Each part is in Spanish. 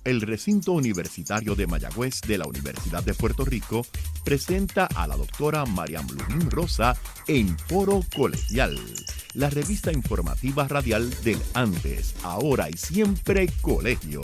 El recinto universitario de Mayagüez de la Universidad de Puerto Rico presenta a la doctora Mariam Ludín Rosa en Foro Colegial, la revista informativa radial del antes, ahora y siempre colegio.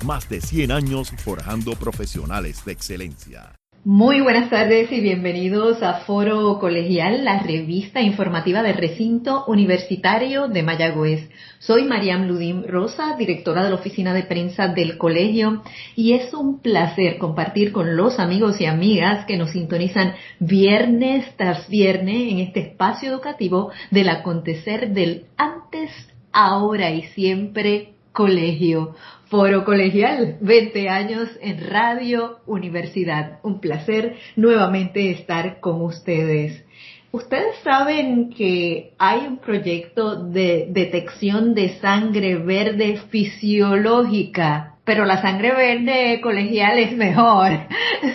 Más de 100 años forjando profesionales de excelencia. Muy buenas tardes y bienvenidos a Foro Colegial, la revista informativa del recinto universitario de Mayagüez. Soy Mariam Ludín Rosa, directora de la oficina de prensa del colegio, y es un placer compartir con los amigos y amigas que nos sintonizan viernes tras viernes en este espacio educativo del acontecer del antes, ahora y siempre colegio. Foro Colegial, 20 años en Radio Universidad. Un placer nuevamente estar con ustedes. Ustedes saben que hay un proyecto de detección de sangre verde fisiológica, pero la sangre verde colegial es mejor.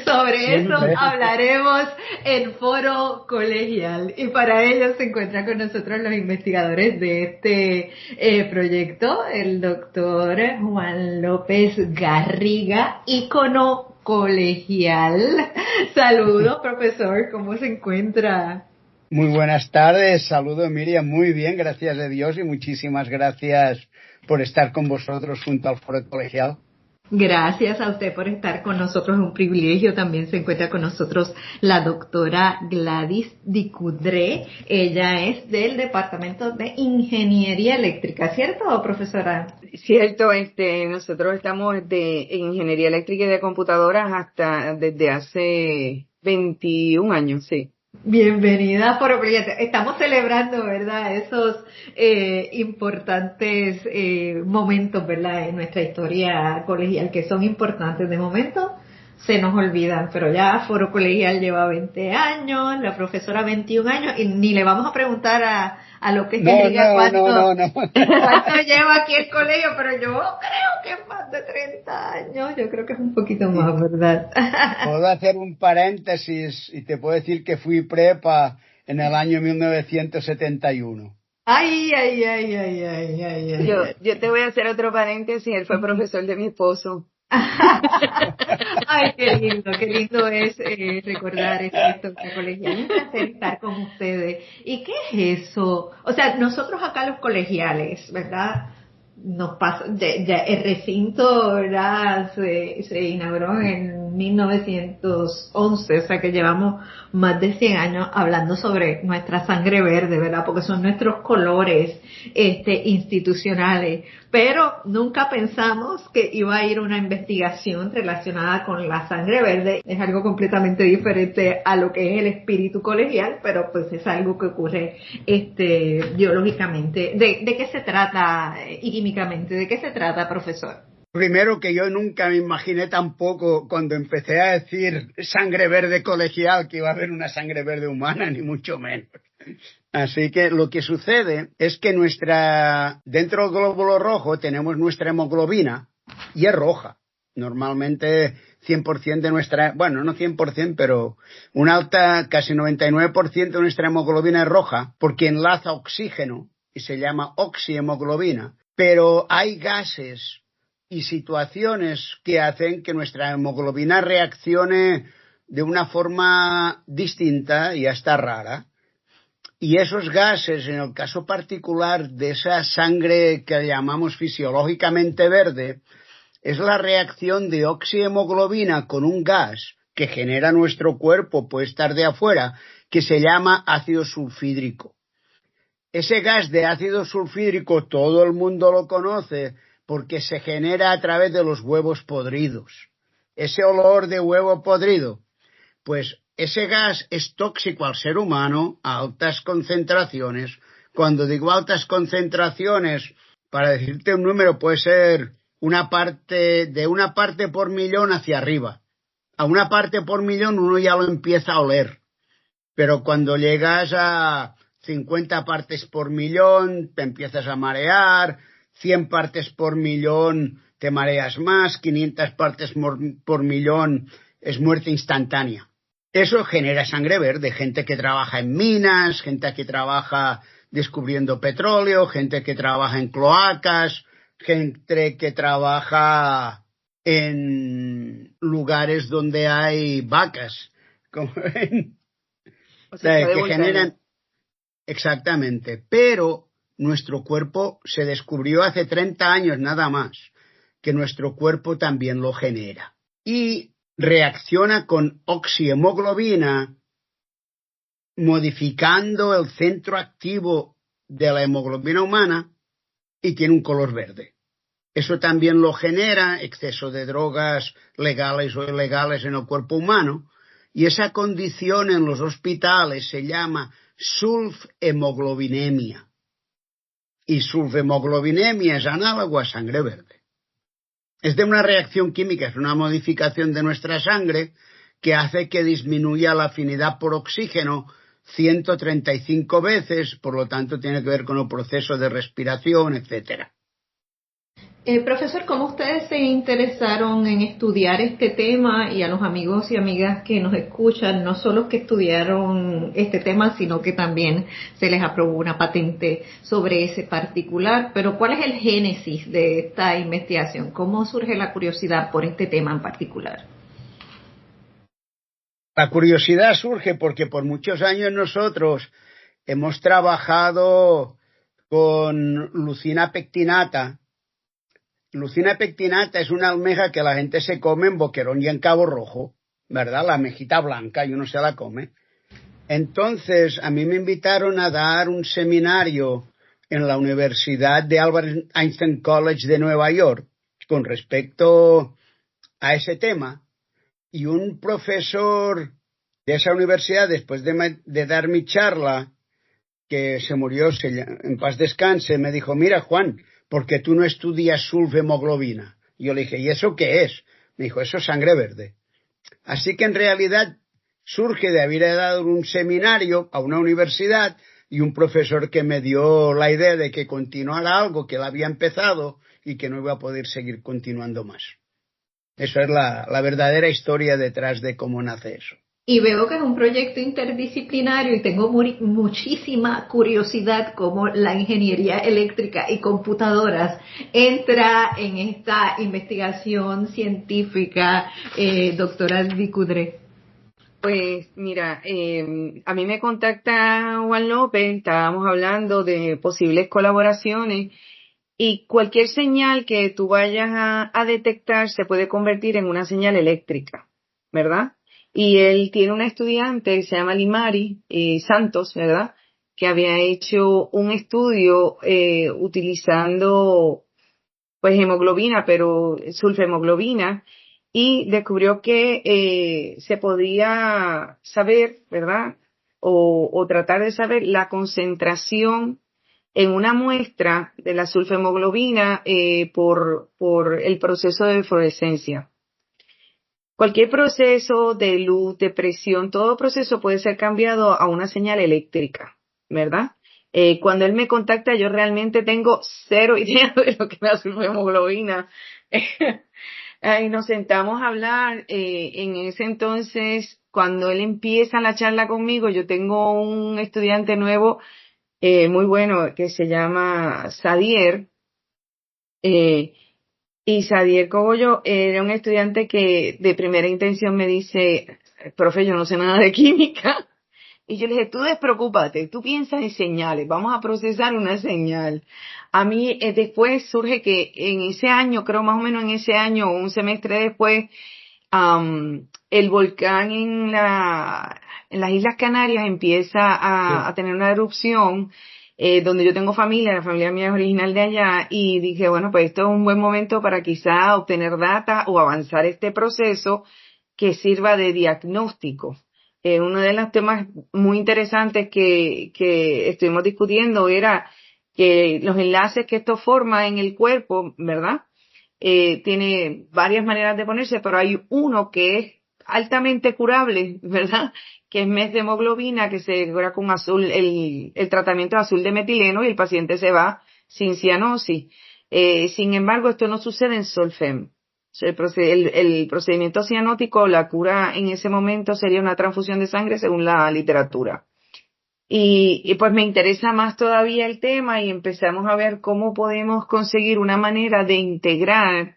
Sobre eso hablaremos en Foro Colegial. Y para ello se encuentran con nosotros los investigadores de este proyecto, el doctor Juan López Garriga, ícono colegial. Saludos, profesor, ¿cómo se encuentra? Muy buenas tardes, saludos Miriam, muy bien, gracias a Dios y muchísimas gracias por estar con vosotros junto al Foro Colegial. Gracias a usted por estar con nosotros, es un privilegio. También se encuentra con nosotros la doctora Gladys Dicudré. Ella es del Departamento de Ingeniería Eléctrica, ¿cierto, profesora? Cierto, nosotros estamos en Ingeniería Eléctrica y de Computadoras desde hace 21 años, sí. Bienvenida a Foro Colegial. Estamos celebrando, ¿verdad?, esos importantes momentos, ¿verdad?, en nuestra historia colegial, que son importantes. De momento se nos olvidan, pero ya Foro Colegial lleva 20 años, la profesora 21 años, y ni le vamos a preguntar a lo que es que diga cuánto lleva aquí el colegio, pero yo creo que es más de 30 años, yo creo que es un poquito más, ¿verdad? Puedo hacer un paréntesis y te puedo decir que fui prepa en el año 1971. Ay. Yo te voy a hacer otro paréntesis, él fue profesor de mi esposo. Ay, qué lindo es recordar esto colegial. Un placer estar con ustedes. ¿Y qué es eso? O sea, nosotros acá los colegiales, ¿verdad? Nos pasa, ya el recinto, ¿verdad?, se inauguró en 1911, o sea que llevamos más de 100 años hablando sobre nuestra sangre verde, ¿verdad?, porque son nuestros colores institucionales, pero nunca pensamos que iba a ir una investigación relacionada con la sangre verde. Es algo completamente diferente a lo que es el espíritu colegial, pero pues es algo que ocurre biológicamente. ¿De qué se trata y químicamente? ¿De qué se trata, profesor? Primero, que yo nunca me imaginé tampoco, cuando empecé a decir sangre verde colegial, que iba a haber una sangre verde humana, ni mucho menos. Así que lo que sucede es que dentro del glóbulo rojo tenemos nuestra hemoglobina y es roja. Normalmente 100% de nuestra, bueno, no 100%, pero una alta, casi 99% de nuestra hemoglobina es roja porque enlaza oxígeno y se llama oxihemoglobina. Pero hay gases y situaciones que hacen que nuestra hemoglobina reaccione de una forma distinta y hasta rara. Y esos gases, en el caso particular de esa sangre que llamamos fisiológicamente verde, es la reacción de oxihemoglobina con un gas que genera nuestro cuerpo, puede estar de afuera, que se llama ácido sulfídrico. Ese gas de ácido sulfídrico todo el mundo lo conoce porque se genera a través de los huevos podridos. Ese olor de huevo podrido, pues ese gas es tóxico al ser humano a altas concentraciones. Cuando digo altas concentraciones, para decirte un número, puede ser de una parte por millón hacia arriba. A una parte por millón uno ya lo empieza a oler. Pero cuando llegas a 50 partes por millón, te empiezas a marear, 100 partes por millón te mareas más, 500 partes por millón es muerte instantánea. Eso genera sangre verde, gente que trabaja en minas, gente que trabaja descubriendo petróleo, gente que trabaja en cloacas, gente que trabaja en lugares donde hay vacas, como O sea, que generan exactamente, pero nuestro cuerpo se descubrió hace 30 años nada más que nuestro cuerpo también lo genera y reacciona con oxihemoglobina modificando el centro activo de la hemoglobina humana y tiene un color verde. Eso también lo genera exceso de drogas legales o ilegales en el cuerpo humano y esa condición en los hospitales se llama sulfhemoglobinemia. Y sulfhemoglobinemia es análogo a sangre verde. Es de una reacción química, es una modificación de nuestra sangre que hace que disminuya la afinidad por oxígeno 135 veces, por lo tanto tiene que ver con el proceso de respiración, etcétera. Profesor, ¿cómo ustedes se interesaron en estudiar este tema? Y a los amigos y amigas que nos escuchan, no solo que estudiaron este tema, sino que también se les aprobó una patente sobre ese particular. Pero ¿cuál es el génesis de esta investigación? ¿Cómo surge la curiosidad por este tema en particular? La curiosidad surge porque por muchos años nosotros hemos trabajado con lucina pectinata. Lucina pectinata es una almeja que la gente se come en Boquerón y en Cabo Rojo, ¿verdad? La almejita blanca y uno se la come. Entonces, a mí me invitaron a dar un seminario en la Universidad de Albert Einstein College de Nueva York con respecto a ese tema. Y un profesor de esa universidad, después de dar mi charla, que se murió, en paz descanse, me dijo, mira Juan, ¿por qué tú no estudias sulfhemoglobina? Y yo le dije, ¿y eso qué es? Me dijo, eso es sangre verde. Así que en realidad surge de haber dado un seminario a una universidad y un profesor que me dio la idea de que continuara algo que él había empezado y que no iba a poder seguir continuando más. Esa es la verdadera historia detrás de cómo nace eso. Y veo que es un proyecto interdisciplinario y tengo muchísima curiosidad cómo la ingeniería eléctrica y computadoras entra en esta investigación científica, doctora Vicudre. Pues mira, a mí me contacta Juan López, estábamos hablando de posibles colaboraciones y cualquier señal que tú vayas a detectar se puede convertir en una señal eléctrica, ¿verdad? Y él tiene una estudiante, se llama Limari Santos, ¿verdad? Que había hecho un estudio utilizando pues hemoglobina, pero sulfhemoglobina, y descubrió que se podía saber, ¿verdad? O tratar de saber la concentración en una muestra de la sulfhemoglobina por el proceso de fluorescencia. Cualquier proceso de luz, de presión, todo proceso puede ser cambiado a una señal eléctrica, ¿verdad? Cuando él me contacta, yo realmente tengo cero idea de lo que es la sulfhemoglobina. Y nos sentamos a hablar. En ese entonces, cuando él empieza la charla conmigo, yo tengo un estudiante nuevo muy bueno que se llama Sadier. Y Sadier Cogollo era un estudiante que de primera intención me dice, profe, yo no sé nada de química. Y yo le dije, tú despreocúpate, tú piensas en señales, vamos a procesar una señal. A mí después surge que en ese año, creo más o menos en ese año, un semestre después, el volcán en las Islas Canarias empieza a tener una erupción, donde yo tengo familia, la familia mía es original de allá, y dije, bueno, pues esto es un buen momento para quizá obtener data o avanzar este proceso que sirva de diagnóstico. Uno de los temas muy interesantes que estuvimos discutiendo era que los enlaces que esto forma en el cuerpo, ¿verdad? Tiene varias maneras de ponerse, pero hay uno que es altamente curable, ¿verdad? Que es methemoglobina, que se cura con azul, el tratamiento de azul de metileno y el paciente se va sin cianosis. Sin embargo, esto no sucede en Solfem. El procedimiento cianótico, la cura en ese momento sería una transfusión de sangre según la literatura. Y pues me interesa más todavía el tema y empezamos a ver cómo podemos conseguir una manera de integrar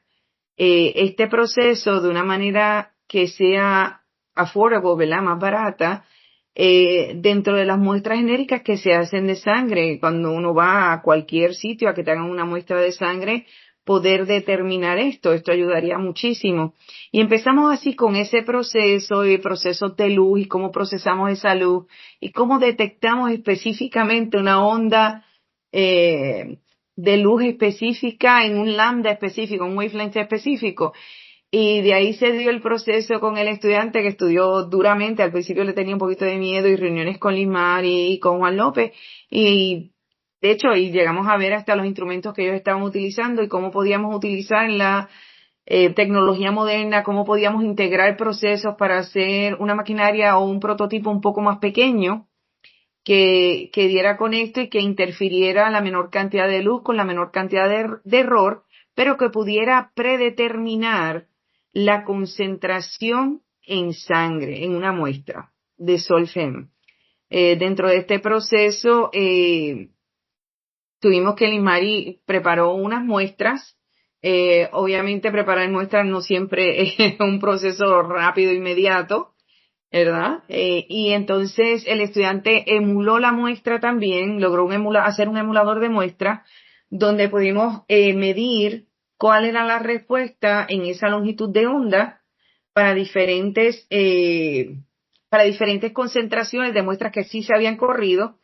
este proceso de una manera que sea affordable, ¿verdad? Más barata, dentro de las muestras genéricas que se hacen de sangre. Cuando uno va a cualquier sitio a que te hagan una muestra de sangre, poder determinar esto ayudaría muchísimo. Y empezamos así con ese proceso y procesos de luz y cómo procesamos esa luz y cómo detectamos específicamente una onda de luz específica en un lambda específico, un wavelength específico. Y de ahí se dio el proceso con el estudiante que estudió duramente. Al principio le tenía un poquito de miedo y reuniones con Lismar y con Juan López. Y de hecho, y llegamos a ver hasta los instrumentos que ellos estaban utilizando y cómo podíamos utilizar la tecnología moderna, cómo podíamos integrar procesos para hacer una maquinaria o un prototipo un poco más pequeño que diera con esto y que interfiriera la menor cantidad de luz con la menor cantidad de error, pero que pudiera predeterminar la concentración en sangre, en una muestra de Solfem. Dentro de este proceso, tuvimos que Lismari preparó unas muestras. Obviamente preparar muestras no siempre es un proceso rápido, inmediato, ¿verdad? Y entonces el estudiante emuló la muestra también, logró hacer un emulador de muestra donde pudimos medir cuál era la respuesta en esa longitud de onda para diferentes concentraciones de muestras que sí se habían corrido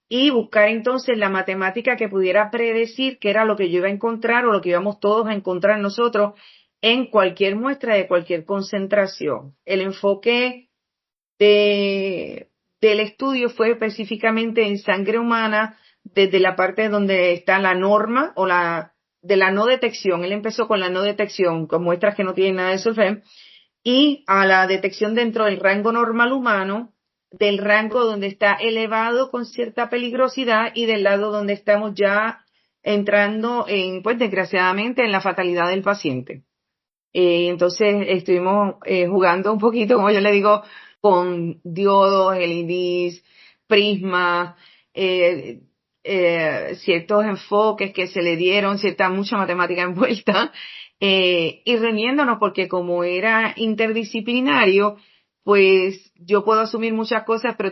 y buscar entonces la matemática que pudiera predecir qué era lo que yo iba a encontrar o lo que íbamos todos a encontrar nosotros en cualquier muestra de cualquier concentración. El enfoque del estudio fue específicamente en sangre humana desde la parte donde está la norma o de la no detección. Él empezó con la no detección, con muestras que no tienen nada de Solfem, y a la detección dentro del rango normal humano, del rango donde está elevado con cierta peligrosidad y del lado donde estamos ya entrando en, pues desgraciadamente, en la fatalidad del paciente. Entonces estuvimos jugando un poquito, como yo le digo, con diodos, LEDs, prismas, ciertos enfoques que se le dieron, mucha matemática envuelta, y reuniéndonos porque como era interdisciplinario, pues yo puedo asumir muchas cosas, pero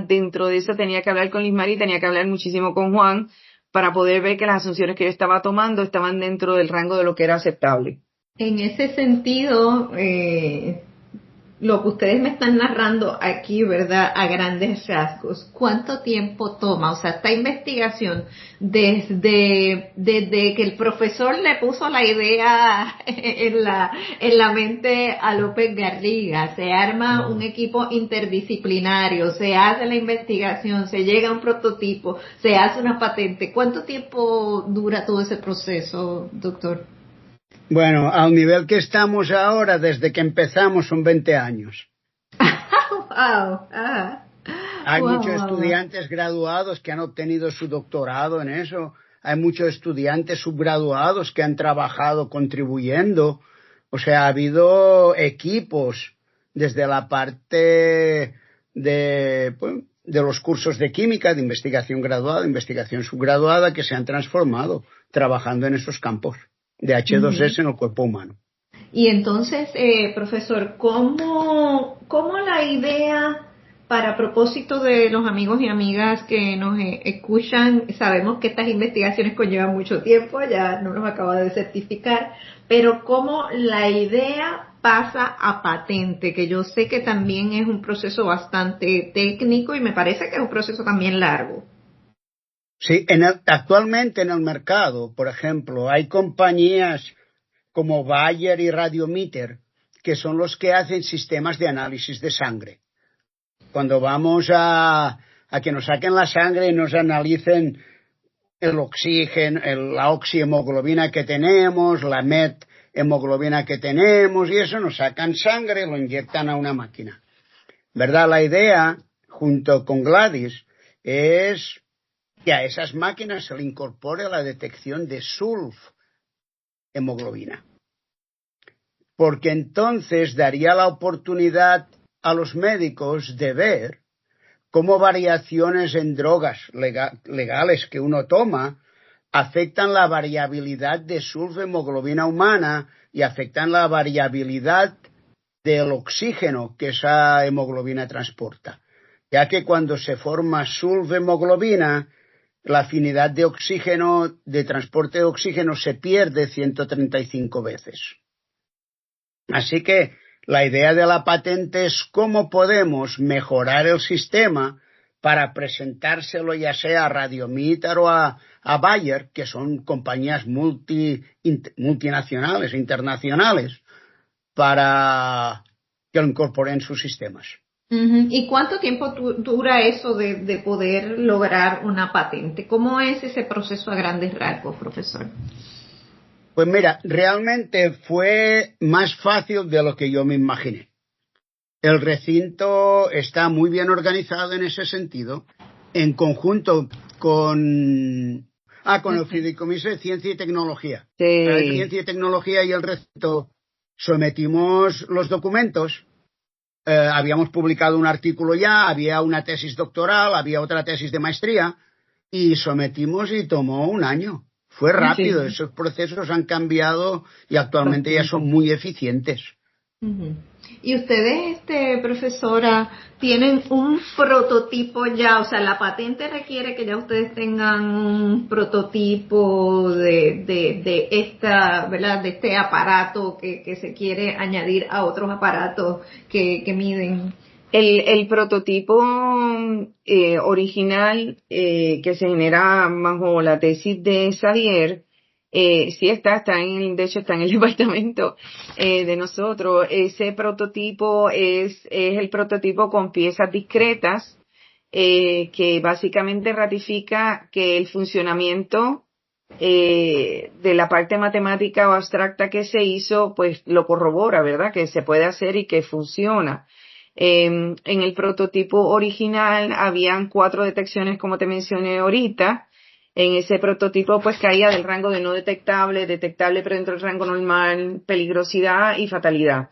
dentro de eso tenía que hablar con Lismari, tenía que hablar muchísimo con Juan para poder ver que las asunciones que yo estaba tomando estaban dentro del rango de lo que era aceptable. En ese sentido, lo que ustedes me están narrando aquí, ¿verdad? A grandes rasgos, ¿cuánto tiempo toma? O sea, esta investigación, desde que el profesor le puso la idea en la mente a López Garriga, se arma un equipo interdisciplinario, se hace la investigación, se llega a un prototipo, se hace una patente. ¿Cuánto tiempo dura todo ese proceso, doctor? Bueno, al nivel que estamos ahora, desde que empezamos, son 20 años. Wow. Hay muchos estudiantes graduados que han obtenido su doctorado en eso. Hay muchos estudiantes subgraduados que han trabajado contribuyendo. O sea, ha habido equipos desde la parte de los cursos de química, de investigación graduada, de investigación subgraduada, que se han transformado trabajando en esos campos de H2S en el cuerpo humano. Y entonces, profesor, ¿cómo la idea, para propósito de los amigos y amigas que nos escuchan, sabemos que estas investigaciones conllevan mucho tiempo, ya no nos acaba de certificar, pero cómo la idea pasa a patente, que yo sé que también es un proceso bastante técnico y me parece que es un proceso también largo? Sí, actualmente en el mercado, por ejemplo, hay compañías como Bayer y Radiometer, que son los que hacen sistemas de análisis de sangre. Cuando vamos a que nos saquen la sangre y nos analicen el oxígeno, la oxihemoglobina que tenemos, la methemoglobina que tenemos, y eso nos sacan sangre y lo inyectan a una máquina. ¿Verdad? La idea, junto con Gladys, es que a esas máquinas se le incorpore la detección de sulf-hemoglobina. Porque entonces daría la oportunidad a los médicos de ver cómo variaciones en drogas legales que uno toma afectan la variabilidad de sulfhemoglobina humana y afectan la variabilidad del oxígeno que esa hemoglobina transporta, ya que cuando se forma sulfhemoglobina, la afinidad de oxígeno, de transporte de oxígeno, se pierde 135 veces. Así que la idea de la patente es cómo podemos mejorar el sistema para presentárselo ya sea a Radiometer o a Bayer, que son compañías multinacionales, internacionales, para que lo incorporen en sus sistemas. ¿Y cuánto tiempo dura eso de poder lograr una patente? ¿Cómo es ese proceso a grandes rasgos, profesor? Pues mira, realmente fue más fácil de lo que yo me imaginé. El recinto está muy bien organizado en ese sentido, en conjunto con el Fideicomiso de Ciencia y Tecnología. Sí. Ciencia y Tecnología y el recinto sometimos los documentos. Habíamos publicado un artículo ya, había una tesis doctoral, había otra tesis de maestría, y sometimos y tomó un año. Fue rápido, sí. Esos procesos han cambiado y actualmente ya son muy eficientes. Uh-huh. Y ustedes, profesora, tienen un prototipo ya, o sea, la patente requiere que ya ustedes tengan un prototipo de esta, ¿verdad? De este aparato que se quiere añadir a otros aparatos que miden. El prototipo original que se genera bajo la tesis de Xavier, sí de hecho está en el departamento de nosotros. Ese prototipo es el prototipo con piezas discretas que básicamente ratifica que el funcionamiento de la parte matemática o abstracta que se hizo, pues lo corrobora, ¿verdad? Que se puede hacer y que funciona. En el prototipo original habían 4 detecciones, como te mencioné ahorita. En ese prototipo pues caía del rango de no detectable, detectable pero dentro del rango normal, peligrosidad y fatalidad.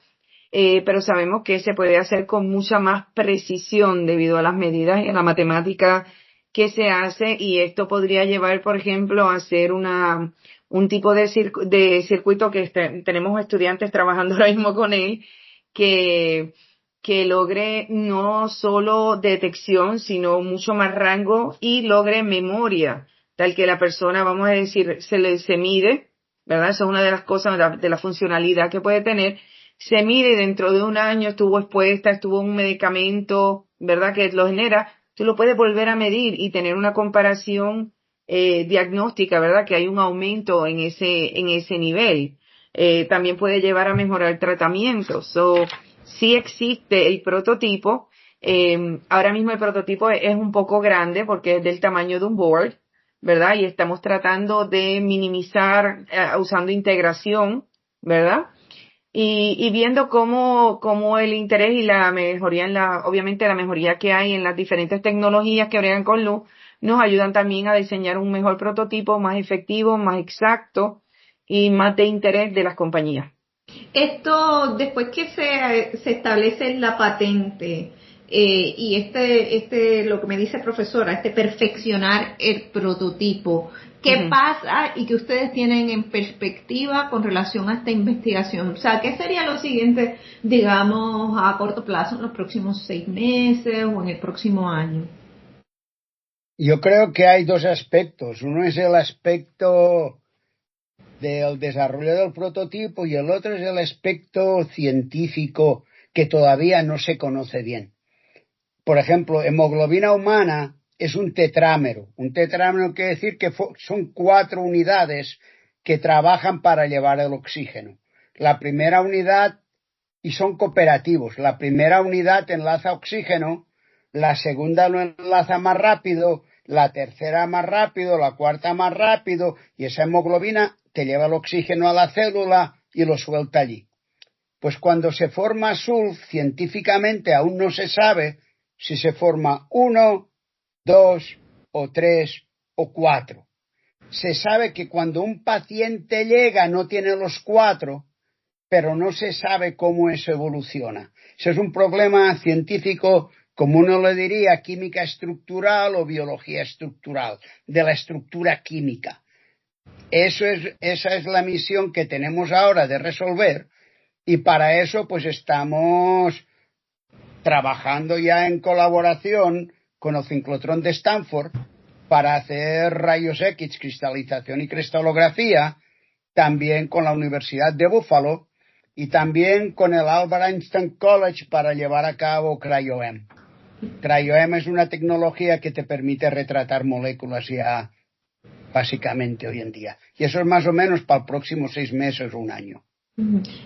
Pero sabemos que se puede hacer con mucha más precisión debido a las medidas y a la matemática que se hace, y esto podría llevar, por ejemplo, a hacer un tipo de circuito que tenemos estudiantes trabajando ahora mismo con él, que logre no solo detección, sino mucho más rango y logre memoria, tal que la persona, vamos a decir, se mide, ¿verdad? Esa es una de las cosas de la funcionalidad que puede tener. Se mide, dentro de un año estuvo expuesta, estuvo un medicamento, ¿verdad? Que lo genera. Tú lo puedes volver a medir y tener una comparación diagnóstica, ¿verdad? Que hay un aumento en ese nivel. También puede llevar a mejorar el tratamiento. Sí existe el prototipo. Ahora mismo el prototipo es un poco grande porque es del tamaño de un board, ¿verdad? Y estamos tratando de minimizar usando integración, ¿verdad? Y viendo cómo el interés y la mejoría obviamente la mejoría que hay en las diferentes tecnologías que bregan con luz, nos ayudan también a diseñar un mejor prototipo, más efectivo, más exacto y más de interés de las compañías. Esto, después que se establece la patente, y lo que me dice profesora, perfeccionar el prototipo, ¿qué pasa y que ustedes tienen en perspectiva con relación a esta investigación? O sea, ¿qué sería lo siguiente, digamos, a corto plazo, en los próximos 6 meses o en el próximo año? Yo creo que hay 2 aspectos. Uno es el aspecto del desarrollo del prototipo y el otro es el aspecto científico que todavía no se conoce bien. Por ejemplo, hemoglobina humana es un tetrámero. Un tetrámero quiere decir que son 4 unidades que trabajan para llevar el oxígeno. La primera unidad, y son cooperativos, la primera unidad enlaza oxígeno, la segunda lo enlaza más rápido, la tercera más rápido, la cuarta más rápido, y esa hemoglobina te lleva el oxígeno a la célula y lo suelta allí. Pues cuando se forma SULF, científicamente aún no se sabe si se forma 1, 2 o 3 o 4. Se sabe que cuando un paciente llega no tiene los 4, pero no se sabe cómo eso evoluciona. Eso es un problema científico, como uno le diría, química estructural o biología estructural, de la estructura química. Esa es la misión que tenemos ahora de resolver, y para eso pues estamos trabajando ya en colaboración con el ciclotrón de Stanford para hacer rayos X, cristalización y cristalografía, también con la Universidad de Buffalo y también con el Albert Einstein College para llevar a cabo cryo-EM. Cryo-EM es una tecnología que te permite retratar moléculas ya básicamente hoy en día. Y eso es más o menos para el próximo 6 meses o un año.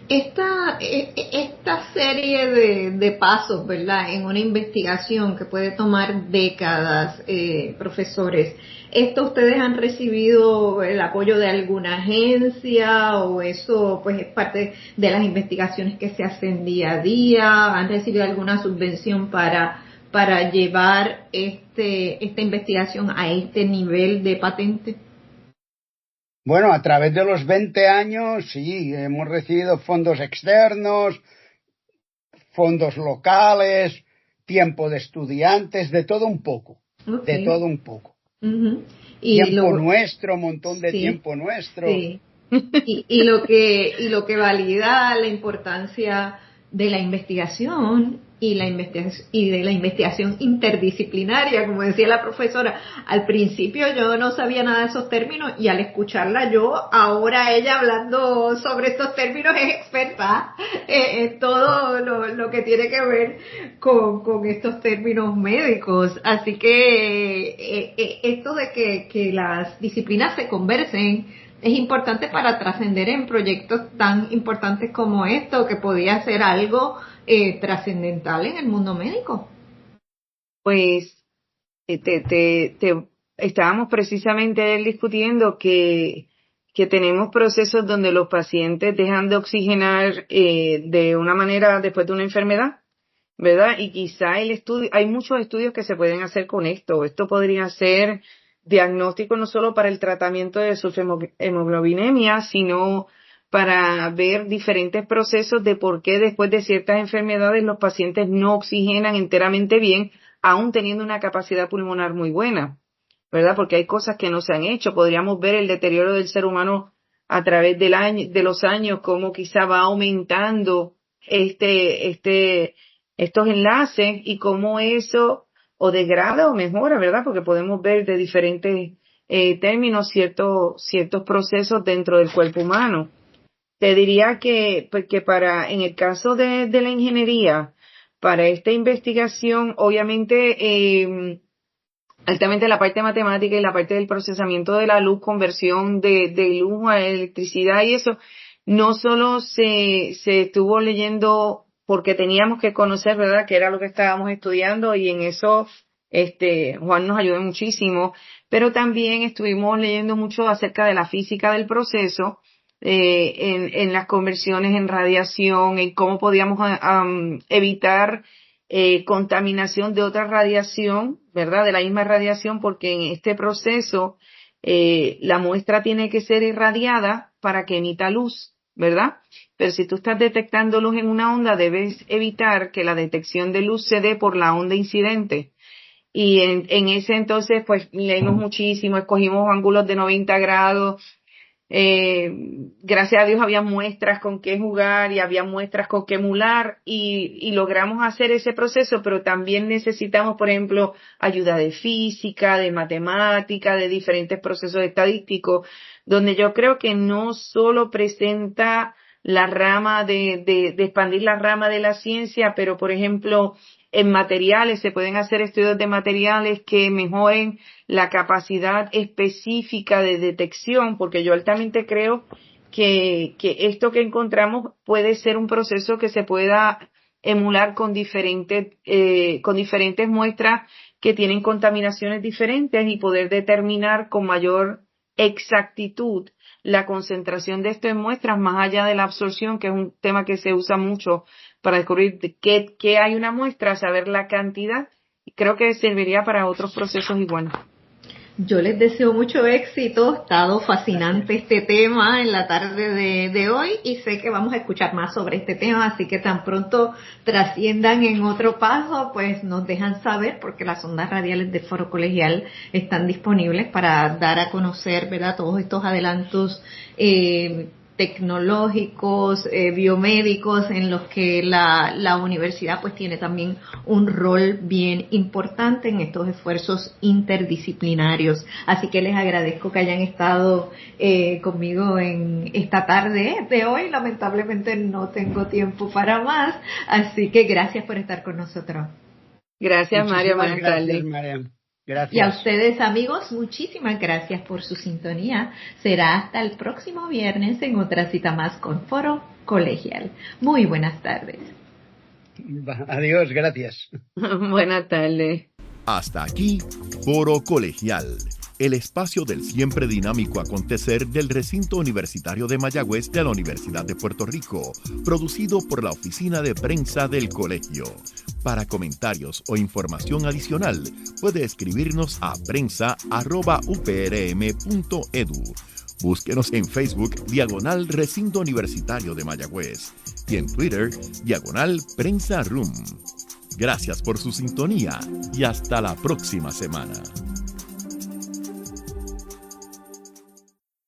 Esta serie de pasos, ¿verdad?, en una investigación que puede tomar décadas, profesores, ¿esto ustedes han recibido el apoyo de alguna agencia o eso pues es parte de las investigaciones que se hacen día a día? ¿Han recibido alguna subvención para llevar esta investigación a este nivel de patente? Bueno, a través de los 20 años, sí, hemos recibido fondos externos, fondos locales, tiempo de estudiantes, de todo un poco, okay. De todo un poco. Uh-huh. Tiempo nuestro, montón de tiempo nuestro. Sí. y lo que valida la importancia de la investigación y de la investigación interdisciplinaria, como decía la profesora. Al principio yo no sabía nada de esos términos y al escucharla ahora ella hablando sobre estos términos es experta en todo lo que tiene que ver con estos términos médicos. Así que esto de que las disciplinas se conversen es importante para trascender en proyectos tan importantes como esto, que podía ser algo trascendental en el mundo médico. Pues estábamos precisamente discutiendo que tenemos procesos donde los pacientes dejan de oxigenar de una manera después de una enfermedad, ¿verdad? Y quizá hay muchos estudios que se pueden hacer con esto. Esto podría ser diagnóstico no solo para el tratamiento de su hemoglobinemia, sino para ver diferentes procesos de por qué después de ciertas enfermedades los pacientes no oxigenan enteramente bien, aún teniendo una capacidad pulmonar muy buena, ¿verdad? Porque hay cosas que no se han hecho. Podríamos ver el deterioro del ser humano a través de los años, cómo quizá va aumentando estos enlaces y cómo eso o degrada o mejora, ¿verdad? Porque podemos ver de diferentes términos ciertos procesos dentro del cuerpo humano. Te diría que en el caso de la ingeniería, para esta investigación, obviamente, altamente la parte matemática y la parte del procesamiento de la luz, conversión de luz a electricidad y eso, no solo se estuvo leyendo porque teníamos que conocer, ¿verdad?, que era lo que estábamos estudiando, y en eso Juan nos ayudó muchísimo, pero también estuvimos leyendo mucho acerca de la física del proceso, en las conversiones en radiación, en cómo podíamos evitar contaminación de otra radiación, ¿verdad?, de la misma radiación, porque en este proceso la muestra tiene que ser irradiada para que emita luz, ¿verdad? Pero si tú estás detectando luz en una onda, debes evitar que la detección de luz se dé por la onda incidente. Y en ese entonces, pues, leímos muchísimo, escogimos ángulos de 90 grados. Gracias a Dios había muestras con qué jugar y había muestras con qué emular y logramos hacer ese proceso, pero también necesitamos, por ejemplo, ayuda de física, de matemática, de diferentes procesos estadísticos, donde yo creo que no solo presenta la rama de expandir la rama de la ciencia, pero por ejemplo en materiales se pueden hacer estudios de materiales que mejoren la capacidad específica de detección, porque yo altamente creo que esto que encontramos puede ser un proceso que se pueda emular con diferentes muestras que tienen contaminaciones diferentes y poder determinar con mayor exactitud la concentración de estas muestras más allá de la absorción, que es un tema que se usa mucho para descubrir qué hay una muestra, saber la cantidad, y creo que serviría para otros procesos igual. Yo les deseo mucho éxito, ha estado fascinante este tema en la tarde de hoy y sé que vamos a escuchar más sobre este tema, así que tan pronto trasciendan en otro paso, pues nos dejan saber porque las ondas radiales de Foro Colegial están disponibles para dar a conocer, ¿verdad?, todos estos adelantos tecnológicos, biomédicos, en los que la universidad pues tiene también un rol bien importante en estos esfuerzos interdisciplinarios. Así que les agradezco que hayan estado conmigo en esta tarde de hoy. Lamentablemente no tengo tiempo para más, así que gracias por estar con nosotros. Gracias, María. Buenas tardes. Gracias. Y a ustedes, amigos, muchísimas gracias por su sintonía. Será hasta el próximo viernes en otra cita más con Foro Colegial. Muy buenas tardes. Adiós, gracias. Buenas tardes. Hasta aquí, Foro Colegial, el espacio del siempre dinámico acontecer del recinto universitario de Mayagüez de la Universidad de Puerto Rico, producido por la Oficina de Prensa del Colegio. Para comentarios o información adicional, puede escribirnos a prensa@uprm.edu. Búsquenos en Facebook, /Recinto Universitario de Mayagüez, y en Twitter, /Prensa Room. Gracias por su sintonía y hasta la próxima semana.